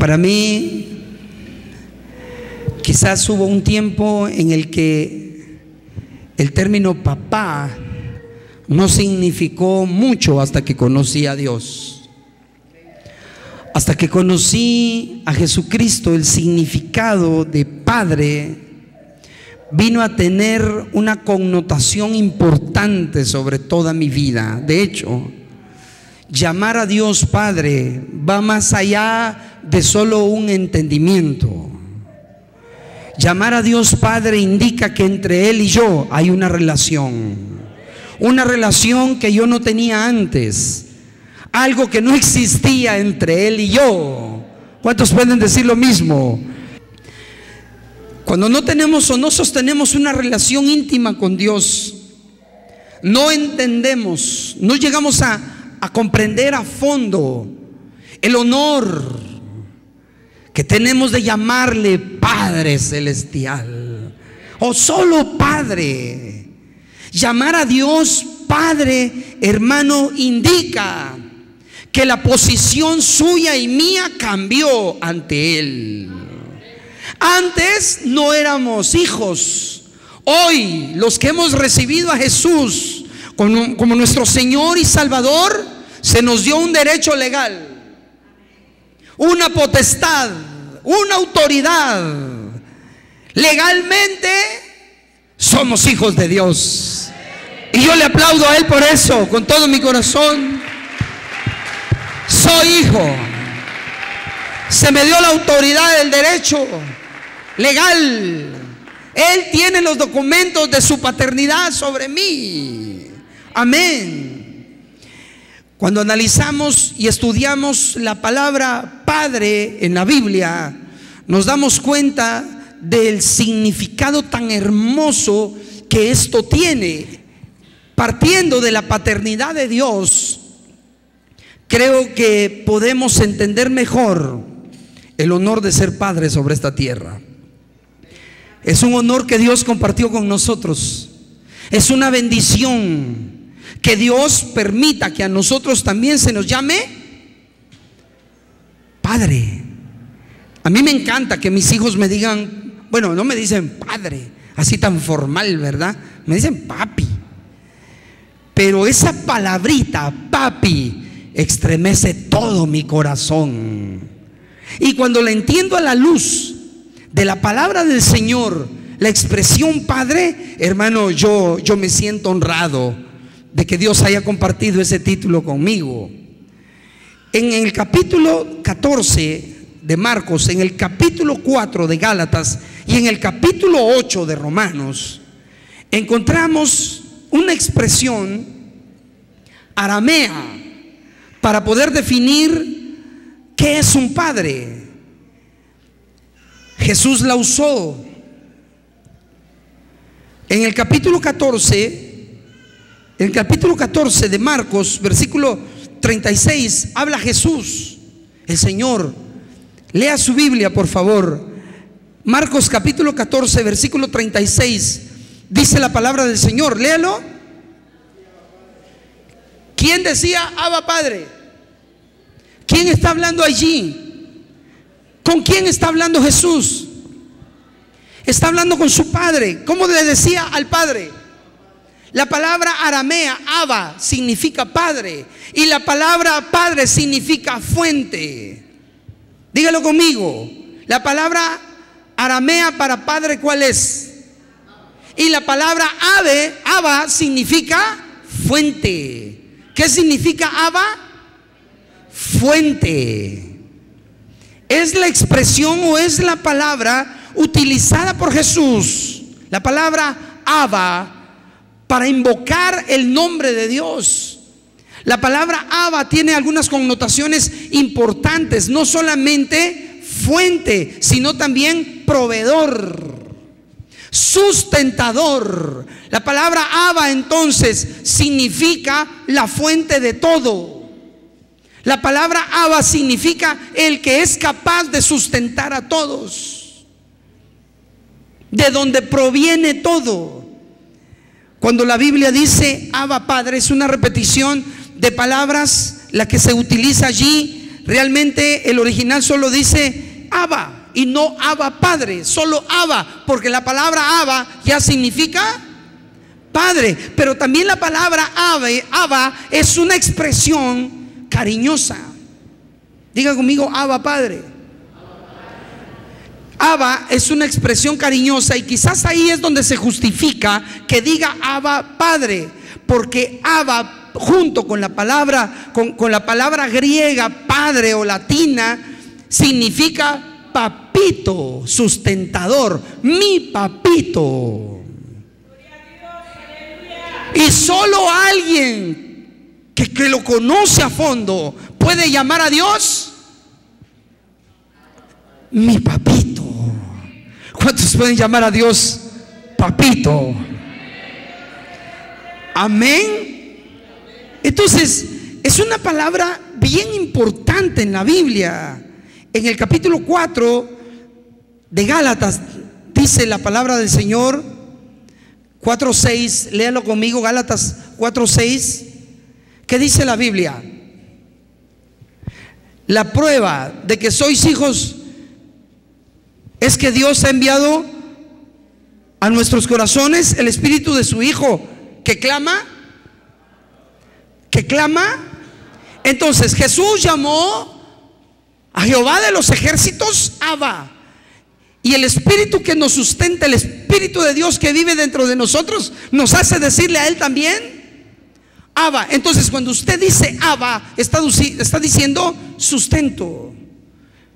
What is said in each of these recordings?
Para mí, quizás hubo un tiempo en el que el término papá no significó mucho hasta que conocí a Dios. Hasta que conocí a Jesucristo, el significado de padre vino a tener una connotación importante sobre toda mi vida. De hecho, llamar a Dios Padre va más allá de solo un entendimiento. Llamar a Dios Padre indica que entre Él y yo hay una relación que yo no tenía antes, algo que no existía entre Él y yo. ¿Cuántos pueden decir lo mismo? Cuando no tenemos o no sostenemos una relación íntima con Dios, no entendemos, no llegamos a comprender a fondo el honor que tenemos de llamarle Padre Celestial o solo Padre. Llamar a Dios Padre, hermano, indica que la posición suya y mía cambió ante Él. Antes no éramos hijos. Hoy los que hemos recibido a Jesús como nuestro Señor y Salvador, se nos dio un derecho legal, una potestad, una autoridad. Legalmente somos hijos de Dios. Y yo le aplaudo a Él por eso, con todo mi corazón. Soy hijo. Se me dio la autoridad del derecho legal. Él tiene los documentos de su paternidad sobre mí. Amén. Cuando analizamos y estudiamos la palabra Padre en la Biblia, nos damos cuenta del significado tan hermoso que esto tiene. Partiendo de la paternidad de Dios, creo que podemos entender mejor el honor de ser padre sobre esta tierra. Es un honor que Dios compartió con nosotros. Es una bendición que Dios permita que a nosotros también se nos llame Padre. A mí me encanta que mis hijos me digan, bueno, no me dicen padre, así tan formal, ¿verdad? Me dicen papi. Pero esa palabrita, papi, estremece todo mi corazón. Y cuando la entiendo a la luz de la palabra del Señor, la expresión Padre, hermano, yo me siento honrado de que Dios haya compartido ese título conmigo. En el capítulo 14 de Marcos, en el capítulo 4 de Gálatas y en el capítulo 8 de Romanos, encontramos una expresión aramea para poder definir qué es un padre. Jesús la usó. En el capítulo 14 de Marcos, versículo 36, habla Jesús, el Señor. Lea su Biblia, por favor. Marcos capítulo 14, versículo 36, dice la palabra del Señor. Léalo. ¿Quién decía Abba Padre? ¿Quién está hablando allí? ¿Con quién está hablando Jesús? Está hablando con su Padre. ¿Cómo le decía al Padre? La palabra aramea, Abba, significa Padre. Y la palabra Padre significa fuente. Dígalo conmigo. La palabra aramea para Padre, ¿cuál es? Y la palabra Abba significa fuente. ¿Qué significa Abba? Fuente. Es la expresión o es la palabra utilizada por Jesús, la palabra Abba, para invocar el nombre de Dios. La palabra Abba tiene algunas connotaciones importantes, no solamente fuente, sino también proveedor, sustentador. La palabra Abba entonces significa la fuente de todo. La palabra Abba significa el que es capaz de sustentar a todos, de donde proviene todo. Cuando la Biblia dice Abba Padre, es una repetición de palabras la que se utiliza allí realmente el original solo dice Abba y no Abba Padre, solo Abba, porque la palabra Abba ya significa Padre. Pero también la palabra Abba es una expresión cariñosa. Diga conmigo, Abba Padre. Abba es una expresión cariñosa, y quizás ahí es donde se justifica que diga Abba Padre, porque Abba, junto con la palabra, con la palabra griega padre o latina, significa papito, sustentador, mi papito. Y solo alguien que lo conoce a fondo puede llamar a Dios mi papito. ¿Cuántos pueden llamar a Dios papito? Amén. Entonces, es una palabra bien importante en la Biblia. En el capítulo 4 de Gálatas dice la palabra del Señor, 4:6, léalo conmigo, Gálatas 4:6. ¿Qué dice la Biblia? La prueba de que sois hijos es que Dios ha enviado a nuestros corazones el espíritu de su Hijo, que clama. Entonces Jesús llamó a Jehová de los ejércitos Abba. Y el espíritu que nos sustenta, el espíritu de Dios que vive dentro de nosotros, nos hace decirle a Él también Abba. Entonces, cuando usted dice Abba, está diciendo sustento,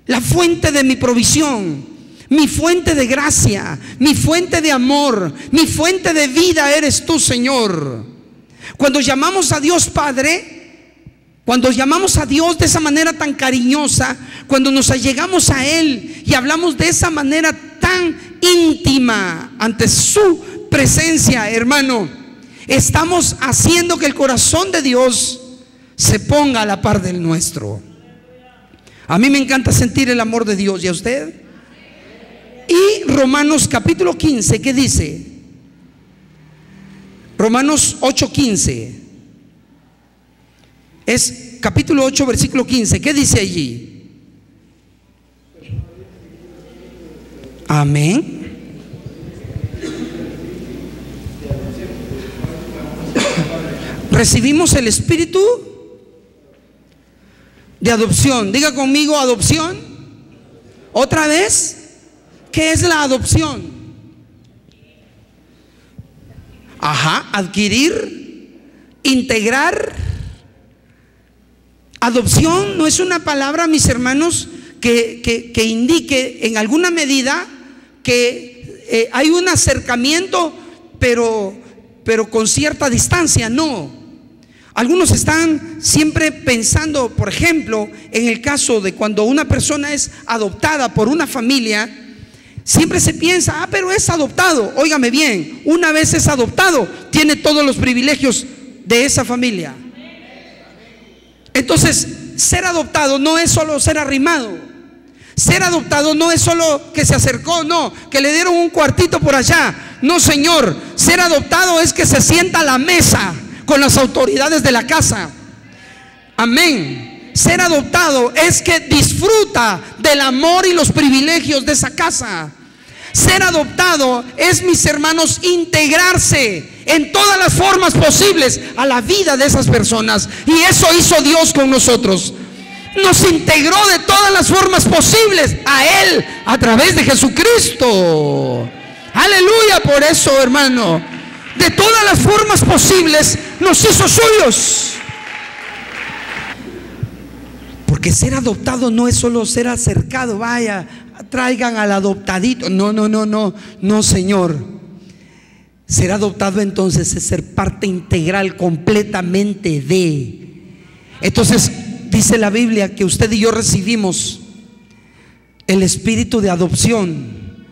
la fuente de mi provisión, mi fuente de gracia, mi fuente de amor, mi fuente de vida eres tú, Señor. Cuando llamamos a Dios Padre, cuando llamamos a Dios de esa manera tan cariñosa, cuando nos allegamos a Él y hablamos de esa manera tan íntima ante su presencia, hermano, estamos haciendo que el corazón de Dios se ponga a la par del nuestro. A mí me encanta sentir el amor de Dios, ¿y a usted? Y Romanos capítulo 15, ¿qué dice? Romanos 8:15. Es capítulo 8, versículo 15. ¿Qué dice allí? Amén. Recibimos el espíritu de adopción. Diga conmigo, adopción. Otra vez, ¿qué es la adopción? Adquirir, integrar. Adopción no es una palabra, mis hermanos, que indique en alguna medida que hay un acercamiento, pero con cierta distancia. No. Algunos están siempre pensando, por ejemplo, en el caso de cuando una persona es adoptada por una familia, siempre se piensa, pero es adoptado. Óigame bien, una vez es adoptado, tiene todos los privilegios de esa familia. Entonces, ser adoptado no es solo ser arrimado. Ser adoptado no es solo que se acercó, no, que le dieron un cuartito por allá. No, señor. Ser adoptado es que se sienta a la mesa con las autoridades de la casa. Amén. Ser adoptado es que disfruta del amor y los privilegios de esa casa. Ser adoptado es, mis hermanos, integrarse en todas las formas posibles a la vida de esas personas. Y eso hizo Dios con nosotros. Nos integró de todas las formas posibles a Él a través de Jesucristo. Aleluya. Por eso, hermano, de todas las formas posibles nos hizo suyos. Porque ser adoptado no es solo ser acercado. Vaya, traigan al adoptadito. No, Señor. Ser adoptado entonces es ser parte integral completamente de. Entonces dice la Biblia que usted y yo recibimos el espíritu de adopción.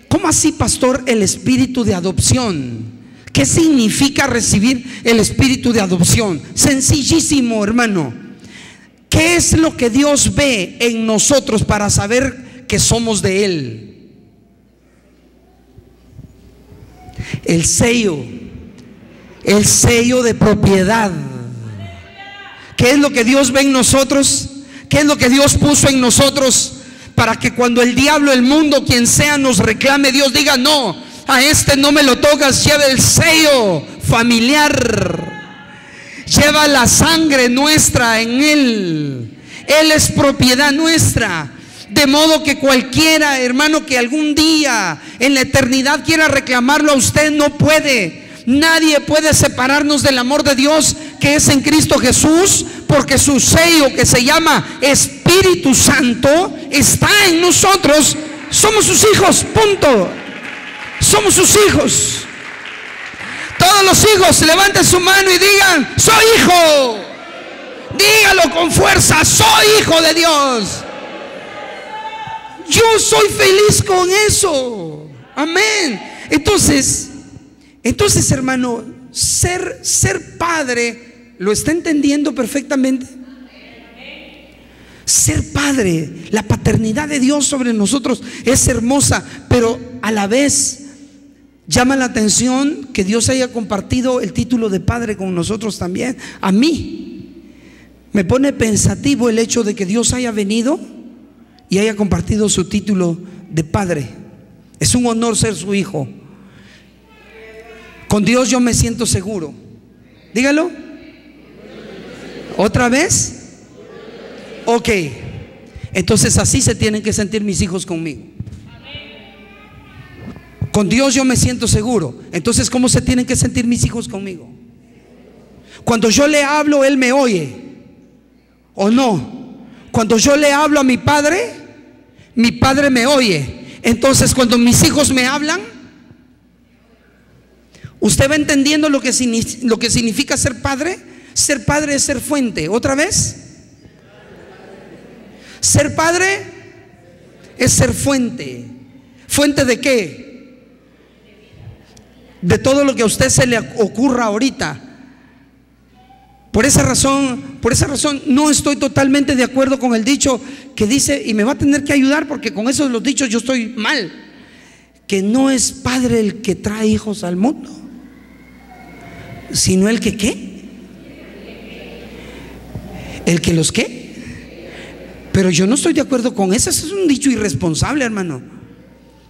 ¿Cómo así, pastor, el espíritu de adopción? ¿Qué significa recibir el espíritu de adopción? Sencillísimo, hermano. ¿Qué es lo que Dios ve en nosotros para saber que somos de Él? El sello de propiedad. ¿Qué es lo que Dios ve en nosotros? ¿Qué es lo que Dios puso en nosotros para que cuando el diablo, el mundo, quien sea, nos reclame, Dios diga: no, a este no me lo tocas? Lleva el sello familiar, lleva la sangre nuestra en él. Él es propiedad nuestra. De modo que cualquiera, hermano, que algún día en la eternidad quiera reclamarlo a usted, no puede. Nadie puede separarnos del amor de Dios que es en Cristo Jesús, porque su sello, que se llama Espíritu Santo, está en nosotros. Somos sus hijos, punto. Somos sus hijos. Todos los hijos levanten su mano y digan: soy hijo. Dígalo con fuerza: soy hijo de Dios. Yo soy feliz con eso. Amén. Entonces, hermano, ser padre, ¿lo está entendiendo perfectamente? Ser padre, la paternidad de Dios sobre nosotros es hermosa, pero a la vez llama la atención que Dios haya compartido el título de padre con nosotros también. A mí me pone pensativo el hecho de que Dios haya venido y haya compartido su título de padre. Es un honor ser su hijo. Con Dios yo me siento seguro. Dígalo. ¿Otra vez? Ok. Entonces así se tienen que sentir mis hijos conmigo. Con Dios yo me siento seguro. Entonces, ¿cómo se tienen que sentir mis hijos conmigo? Cuando yo le hablo, Él me oye, ¿o no? Cuando yo le hablo a mi padre me oye. Entonces, cuando mis hijos me hablan, ¿usted va entendiendo lo que significa ser padre? Ser padre es ser fuente. ¿Otra vez? Ser padre es ser fuente. ¿Fuente de qué? De todo lo que a usted se le ocurra ahorita. Por esa razón no estoy totalmente de acuerdo con el dicho que dice, y me va a tener que ayudar porque con esos los dichos yo estoy mal, que no es padre el que trae hijos al mundo, sino el que ¿qué? El que los ¿qué? Pero yo no estoy de acuerdo con eso. Eso es un dicho irresponsable, hermano.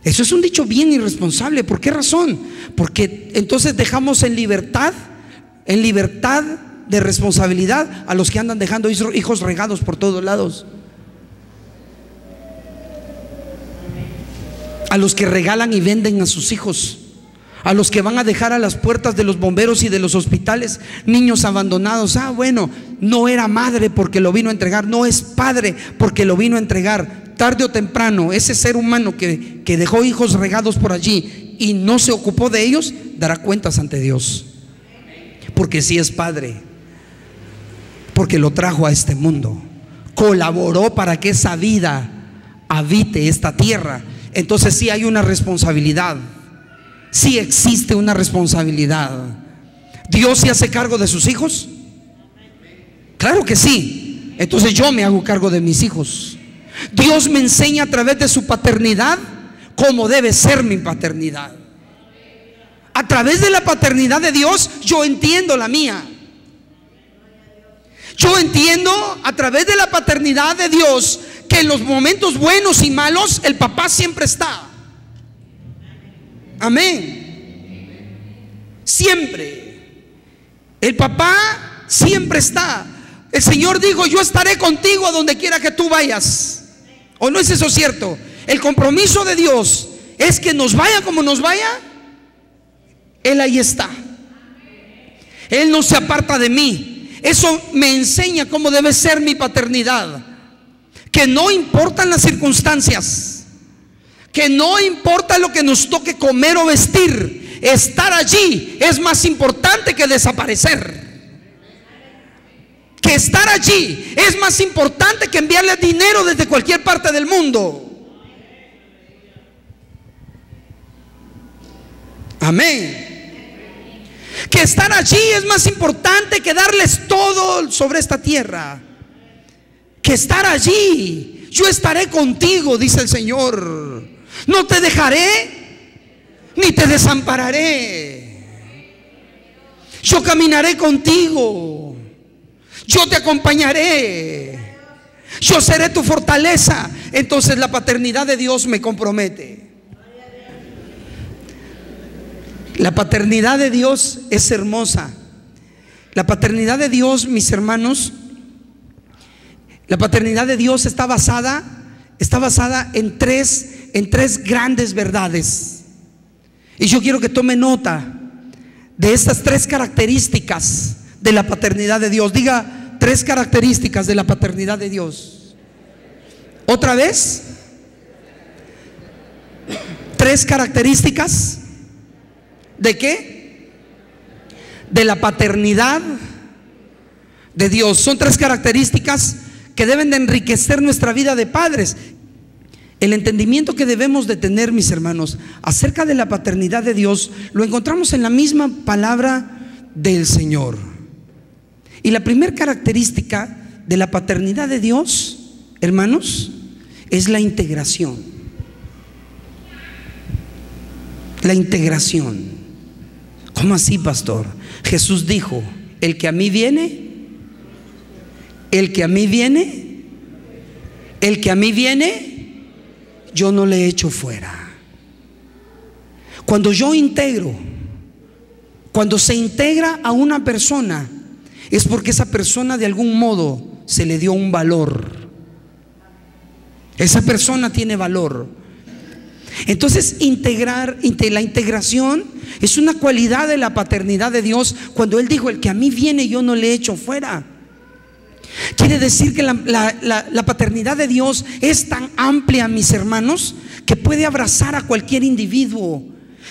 Eso es un dicho bien irresponsable. ¿Por qué razón? Porque entonces dejamos en libertad de responsabilidad a los que andan dejando hijos regados por todos lados, a los que regalan y venden a sus hijos, a los que van a dejar a las puertas de los bomberos y de los hospitales niños abandonados. Ah, bueno, no era madre porque lo vino a entregar, no es padre porque lo vino a entregar. Tarde o temprano ese ser humano que dejó hijos regados por allí y no se ocupó de ellos, dará cuentas ante Dios, porque sí es padre, porque lo trajo a este mundo, colaboró para que esa vida habite esta tierra. Entonces sí hay una responsabilidad, sí existe una responsabilidad. ¿Dios se hace cargo de sus hijos? Claro que sí. Entonces yo me hago cargo de mis hijos. Dios me enseña a través de su paternidad cómo debe ser mi paternidad. A través de la paternidad de Dios yo entiendo la mía. Yo entiendo a través de la paternidad de Dios que en los momentos buenos y malos el papá siempre está. Amén. Siempre. El papá siempre está. El Señor dijo: yo estaré contigo a donde quiera que tú vayas. ¿O no es eso cierto? El compromiso de Dios es que nos vaya como nos vaya, Él ahí está. Él no se aparta de mí. Eso me enseña cómo debe ser mi paternidad. Que no importan las circunstancias, que no importa lo que nos toque comer o vestir, estar allí es más importante que desaparecer. Que estar allí es más importante que enviarle dinero desde cualquier parte del mundo. Amén. Que estar allí es más importante que darles todo sobre esta tierra. Que estar allí, yo estaré contigo, dice el Señor. No te dejaré ni te desampararé. Yo caminaré contigo. Yo te acompañaré. Yo seré tu fortaleza. Entonces la paternidad de Dios me compromete. La paternidad de Dios es hermosa. La paternidad de Dios, mis hermanos, la paternidad de Dios está basada en tres grandes verdades. Y yo quiero que tome nota de estas tres características de la paternidad de Dios. Diga, tres características de la paternidad de Dios. ¿Otra vez? Tres características ¿de qué? De la paternidad de Dios. Son tres características que deben de enriquecer nuestra vida de padres. El entendimiento que debemos de tener, mis hermanos, acerca de la paternidad de Dios, lo encontramos en la misma palabra del Señor. Y la primera característica de la paternidad de Dios, hermanos, es la integración. La integración. ¿Cómo así, pastor? Jesús dijo: el que a mí viene, yo no le echo fuera. Cuando yo integro, cuando se integra a una persona, es porque esa persona de algún modo se le dio un valor. Esa persona tiene valor. Entonces la integración es una cualidad de la paternidad de Dios. Cuando Él dijo: el que a mí viene, yo no le echo fuera. Quiere decir que la paternidad de Dios es tan amplia, mis hermanos, que puede abrazar a cualquier individuo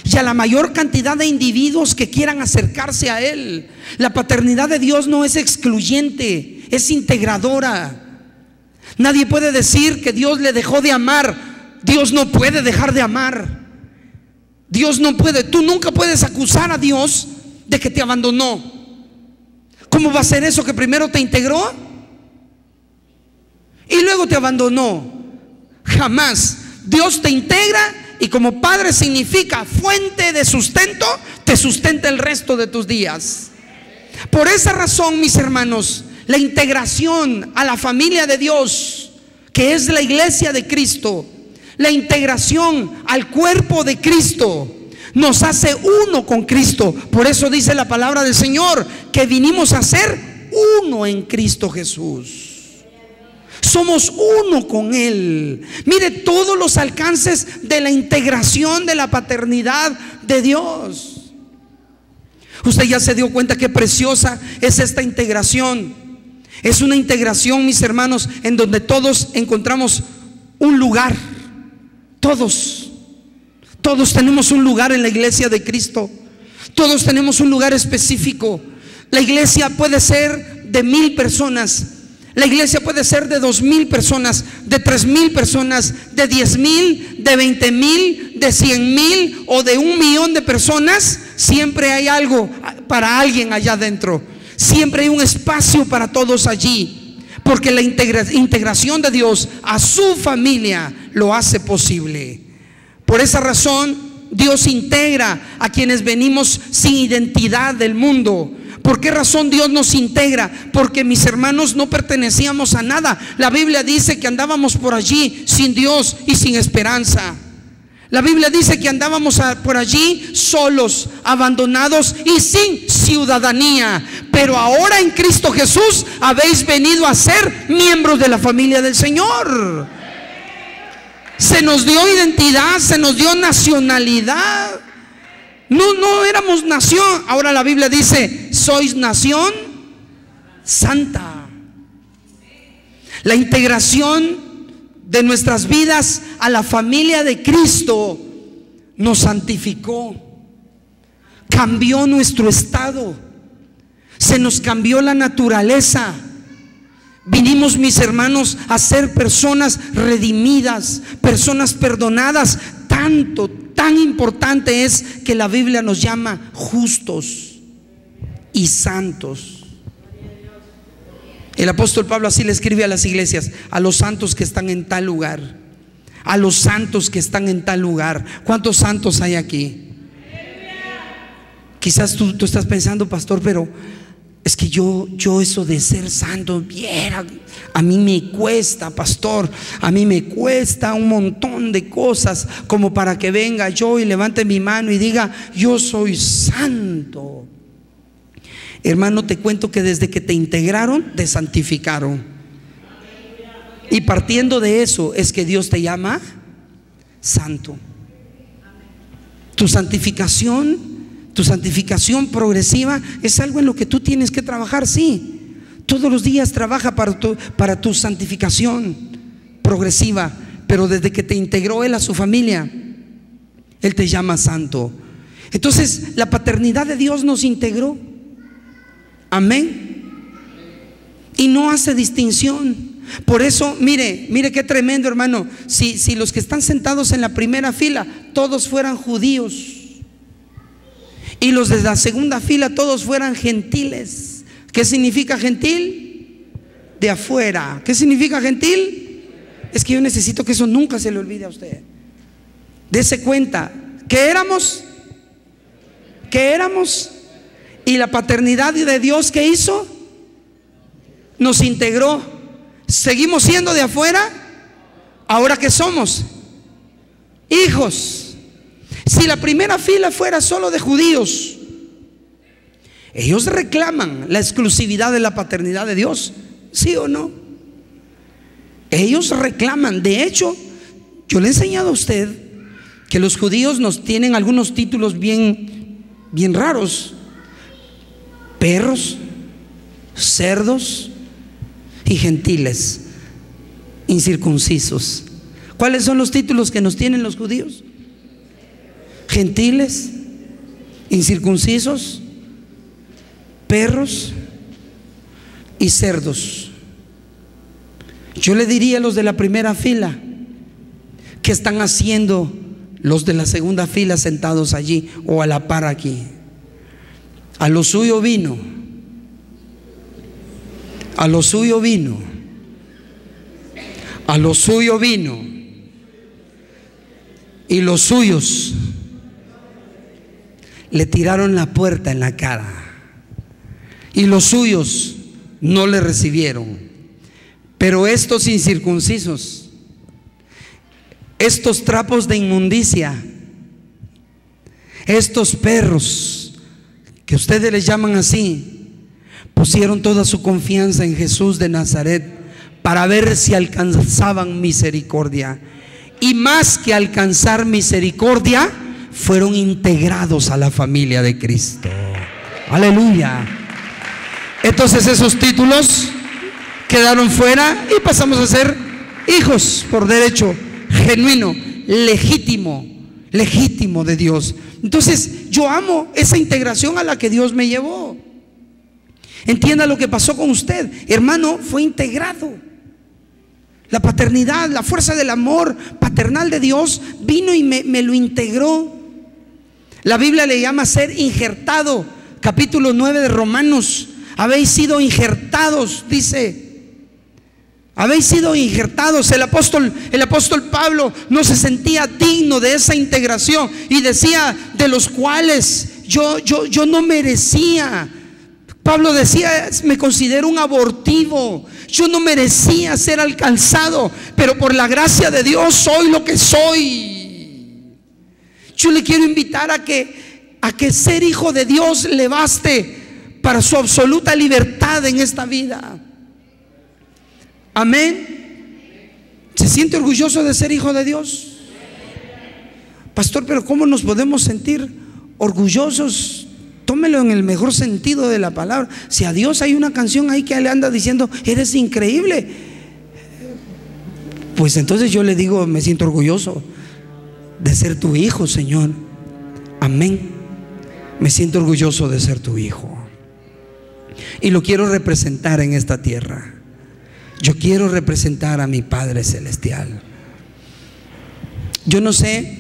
y a la mayor cantidad de individuos que quieran acercarse a Él. La paternidad de Dios no es excluyente, es integradora. Nadie puede decir que Dios le dejó de amar. Dios no puede dejar de amar. Dios no puede. Tú nunca puedes acusar a Dios de que te abandonó. ¿Cómo va a ser eso, que primero te integró y luego te abandonó? Jamás. Dios te integra y como padre significa fuente de sustento, te sustenta el resto de tus días. Por esa razón, mis hermanos, la integración a la familia de Dios, que es la iglesia de Cristo, la integración al cuerpo de Cristo, nos hace uno con Cristo. Por eso dice la palabra del Señor que vinimos a ser uno en Cristo Jesús. Somos uno con Él. Mire todos los alcances de la integración de la paternidad de Dios. Usted ya se dio cuenta qué preciosa es esta integración. Es una integración, mis hermanos, en donde todos encontramos un lugar. Todos tenemos un lugar en la iglesia de Cristo. Todos tenemos un lugar específico. La iglesia puede ser de 1000 personas. La iglesia puede ser de 2000 personas, de 3000 personas, de 10,000, de 20,000, de 100,000 o de 1,000,000 de personas. Siempre hay algo para alguien allá adentro. Siempre hay un espacio para todos allí, porque la integración de Dios a su familia lo hace posible. Por esa razón, Dios integra a quienes venimos sin identidad del mundo. ¿Por qué razón Dios nos integra? Porque, mis hermanos, no pertenecíamos a nada. La Biblia dice que andábamos por allí sin Dios y sin esperanza. La Biblia dice que andábamos por allí solos, abandonados y sin ciudadanía. Pero ahora en Cristo Jesús habéis venido a ser miembros de la familia del Señor. Se nos dio identidad, se nos dio nacionalidad. No éramos nación. Ahora la Biblia dice: sois nación santa. La integración de nuestras vidas a la familia de Cristo nos santificó, cambió nuestro estado, se nos cambió la naturaleza. Vinimos, mis hermanos, a ser personas redimidas, personas perdonadas. Tan importante es que la Biblia nos llama justos y santos. El apóstol Pablo así le escribe a las iglesias: a los santos que están en tal lugar, a los santos que están en tal lugar. ¿Cuántos santos hay aquí? Quizás tú estás pensando: pastor, pero Es que yo eso de ser santo, viera, a mí me cuesta, pastor, a mí me cuesta un montón de cosas como para que venga yo y levante mi mano y diga, yo soy santo. Hermano, te cuento que desde que te integraron, te santificaron. Y partiendo de eso es que Dios te llama santo. Tu santificación progresiva es algo en lo que tú tienes que trabajar, sí. Todos los días trabaja para tu santificación progresiva. Pero desde que te integró Él a su familia, Él te llama santo. Entonces la paternidad de Dios nos integró. Amén. Y no hace distinción. Por eso, mire qué tremendo, hermano. Si los que están sentados en la primera fila todos fueran judíos y los de la segunda fila todos fueran gentiles, ¿qué significa gentil? De afuera. ¿Qué significa gentil? Es que yo necesito que eso nunca se le olvide a usted. Dese cuenta que éramos. Y la paternidad de Dios, ¿qué hizo? Nos integró. ¿Seguimos siendo de afuera? ¿Ahora qué somos? Hijos. Si la primera fila fuera solo de judíos, ellos reclaman la exclusividad de la paternidad de Dios, ¿sí o no? Ellos reclaman. De hecho, yo le he enseñado a usted que los judíos nos tienen algunos títulos bien raros: perros, cerdos y gentiles, incircuncisos. ¿Cuáles son los títulos que nos tienen los judíos? Gentiles, incircuncisos, perros y cerdos. Yo le diría a los de la primera fila, ¿qué están haciendo los de la segunda fila sentados allí o a la par aquí? A lo suyo vino. A lo suyo vino. A lo suyo vino. Y los suyos le tiraron la puerta en la cara. Y los suyos no le recibieron. Pero estos incircuncisos, estos trapos de inmundicia, estos perros que ustedes les llaman así, pusieron toda su confianza en Jesús de Nazaret para ver si alcanzaban misericordia. Y más que alcanzar misericordia, fueron integrados a la familia de Cristo. Aleluya. Entonces esos títulos quedaron fuera y pasamos a ser hijos por derecho genuino, legítimo de Dios. Entonces yo amo esa integración a la que Dios me llevó. Entienda lo que pasó con usted, hermano, fue integrado. La paternidad, la fuerza del amor paternal de Dios vino y me lo integró. La Biblia le llama ser injertado. Capítulo 9 de Romanos. Habéis sido injertados, dice. Habéis sido injertados. El apóstol Pablo no se sentía digno de esa integración y decía, de los cuales yo no merecía. Pablo decía, me considero un abortivo, yo no merecía ser alcanzado, pero por la gracia de Dios soy lo que soy. Yo le quiero invitar a que ser hijo de Dios le baste para su absoluta libertad en esta vida. Amén. ¿Se siente orgulloso de ser hijo de Dios? Pastor, pero ¿cómo nos podemos sentir orgullosos? Tómelo en el mejor sentido de la palabra. Si a Dios hay una canción ahí que le anda diciendo, eres increíble, pues entonces yo le digo, me siento orgulloso de ser tu hijo, Señor. Amén. Me siento orgulloso de ser tu hijo y lo quiero representar en esta tierra. Yo quiero representar a mi Padre Celestial. Yo no sé,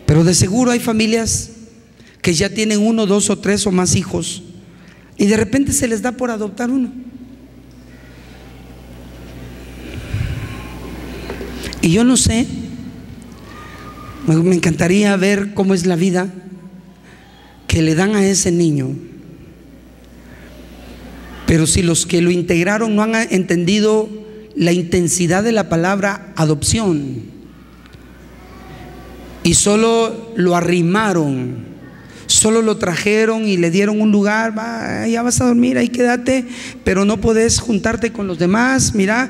pero de seguro hay familias que ya tienen 1, 2 o 3 o más hijos y de repente se les da por adoptar uno. Y yo no sé, me encantaría ver cómo es la vida que le dan a ese niño Pero si los que lo integraron no han entendido la intensidad de la palabra adopción y solo lo arrimaron, solo lo trajeron y le dieron un lugar, va, ya vas a dormir, ahí quédate, pero no podés juntarte con los demás, mira,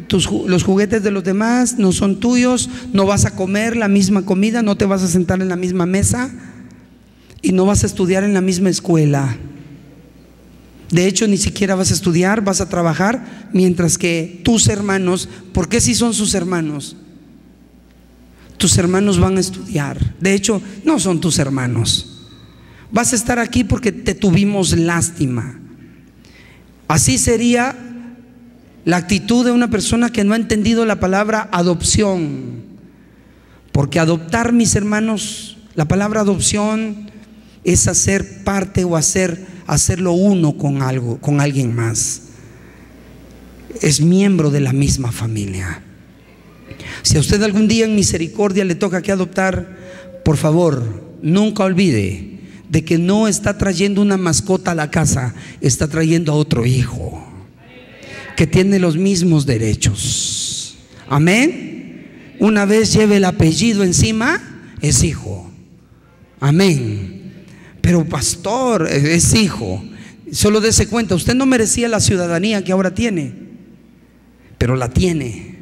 los juguetes de los demás no son tuyos, no vas a comer la misma comida, no te vas a sentar en la misma mesa y no vas a estudiar en la misma escuela. De hecho, ni siquiera vas a estudiar, vas a trabajar, mientras que tus hermanos, ¿por qué si son sus hermanos? Tus hermanos van a estudiar. De hecho, no son tus hermanos. Vas a estar aquí porque te tuvimos lástima. Así sería la actitud de una persona que no ha entendido la palabra adopción. Porque adoptar, mis hermanos, la palabra adopción es hacer parte o hacerlo uno con algo, con alguien más. Es miembro de la misma familia. Si a usted algún día en misericordia le toca que adoptar, por favor, nunca olvide de que no está trayendo una mascota a la casa, está trayendo a otro hijo que tiene los mismos derechos. Amén. Una vez lleve el apellido encima, es hijo. Amén. Pero pastor, es hijo. Solo dése cuenta, usted no merecía la ciudadanía que ahora tiene, pero la tiene.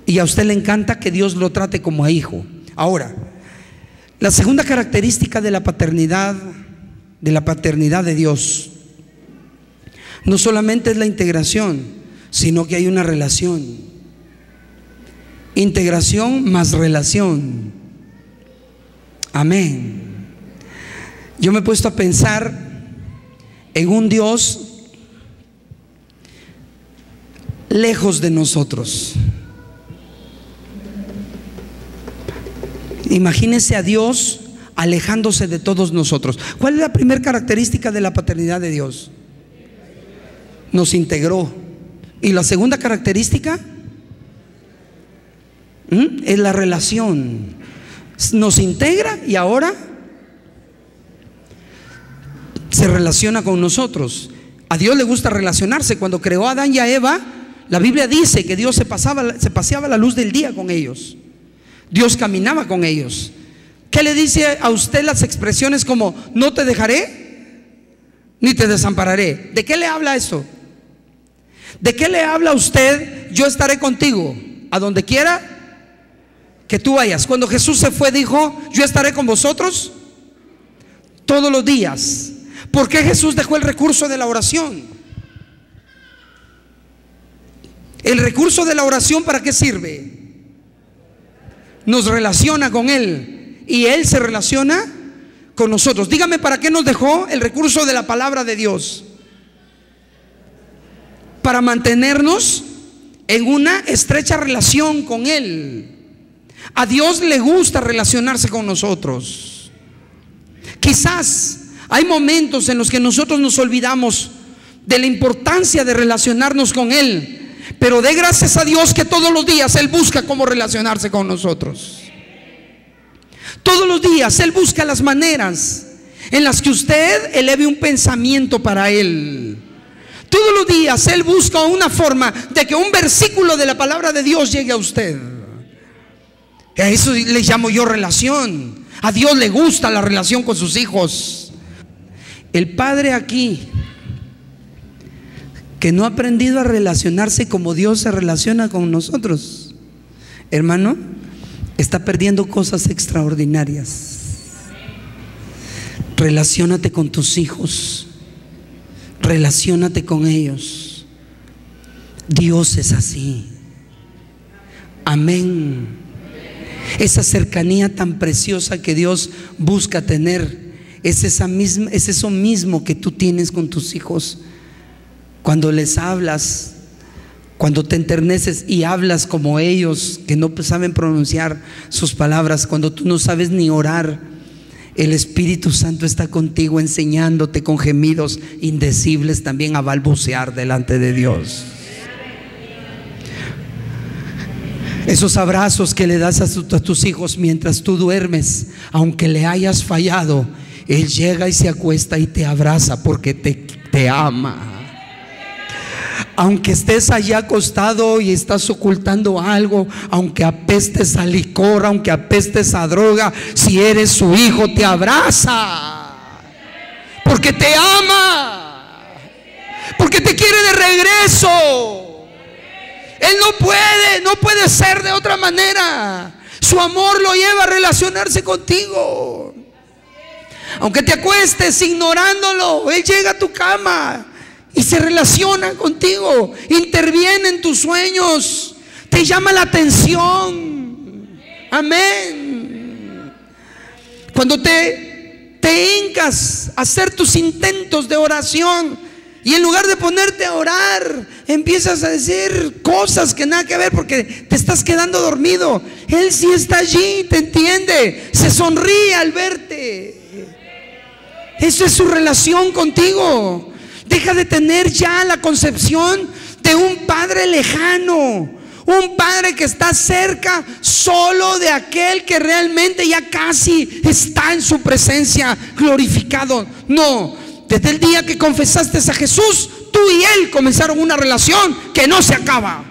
Y a usted le encanta que Dios lo trate como a hijo. Ahora, la segunda característica de la paternidad de Dios, no solamente es la integración, sino que hay una relación. Integración más relación. Amén. Yo me he puesto a pensar en un Dios lejos de nosotros. Imagínense a Dios alejándose de todos nosotros. ¿Cuál es la primera característica de la paternidad de Dios? Nos integró. ¿Y la segunda característica? Es la relación. Nos integra y ahora se relaciona con nosotros. A Dios le gusta relacionarse. Cuando creó a Adán y a Eva, la Biblia dice que Dios se paseaba a la luz del día con ellos. Dios caminaba con ellos. ¿Qué le dice a usted las expresiones como no te dejaré ni te desampararé? ¿De qué le habla eso? ¿De qué le habla a usted? Yo estaré contigo a donde quiera que tú vayas. Cuando Jesús se fue, dijo: yo estaré con vosotros todos los días. ¿Por qué Jesús dejó el recurso de la oración? El recurso de la oración, ¿para qué sirve? Nos relaciona con Él y Él se relaciona con nosotros. Dígame, ¿para qué nos dejó el recurso de la palabra de Dios? Para mantenernos en una estrecha relación con Él. A Dios le gusta relacionarse con nosotros. Quizás hay momentos en los que nosotros nos olvidamos de la importancia de relacionarnos con Él, pero dé gracias a Dios que todos los días Él busca cómo relacionarse con nosotros. Todos los días Él busca las maneras en las que usted eleve un pensamiento para Él. Todos los días Él busca una forma de que un versículo de la palabra de Dios llegue a usted. A eso le llamo yo relación. A Dios le gusta la relación con sus hijos. El padre aquí, que no ha aprendido a relacionarse como Dios se relaciona con nosotros, hermano, está perdiendo cosas extraordinarias. Relaciónate con tus hijos, relaciónate con ellos. Dios es así. Amén. Esa cercanía tan preciosa que Dios busca tener es eso mismo que tú tienes con tus hijos. Cuando les hablas, cuando te enterneces y hablas como ellos, que no saben pronunciar sus palabras, cuando tú no sabes ni orar, el Espíritu Santo está contigo enseñándote con gemidos indecibles también a balbucear delante de Dios. Esos abrazos que le das a tus hijos mientras tú duermes, aunque le hayas fallado, Él llega y se acuesta y te abraza porque te ama. Aunque estés allá acostado y estás ocultando algo, aunque apestes a licor, aunque apestes a droga, si eres su hijo, te abraza, porque te ama, porque te quiere de regreso. Él no puede ser de otra manera. Su amor lo lleva a relacionarse contigo. Aunque te acuestes ignorándolo, Él llega a tu cama y se relaciona contigo, interviene en tus sueños, te llama la atención. Amén. Cuando te hincas a hacer tus intentos de oración y en lugar de ponerte a orar, empiezas a decir cosas que nada que ver porque te estás quedando dormido, Él sí está allí, te entiende, se sonríe al verte. Esa es su relación contigo. Deja de tener ya la concepción de un padre lejano, un padre que está cerca solo de aquel que realmente ya casi está en su presencia glorificado. No, desde el día que confesaste a Jesús, tú y Él comenzaron una relación que no se acaba.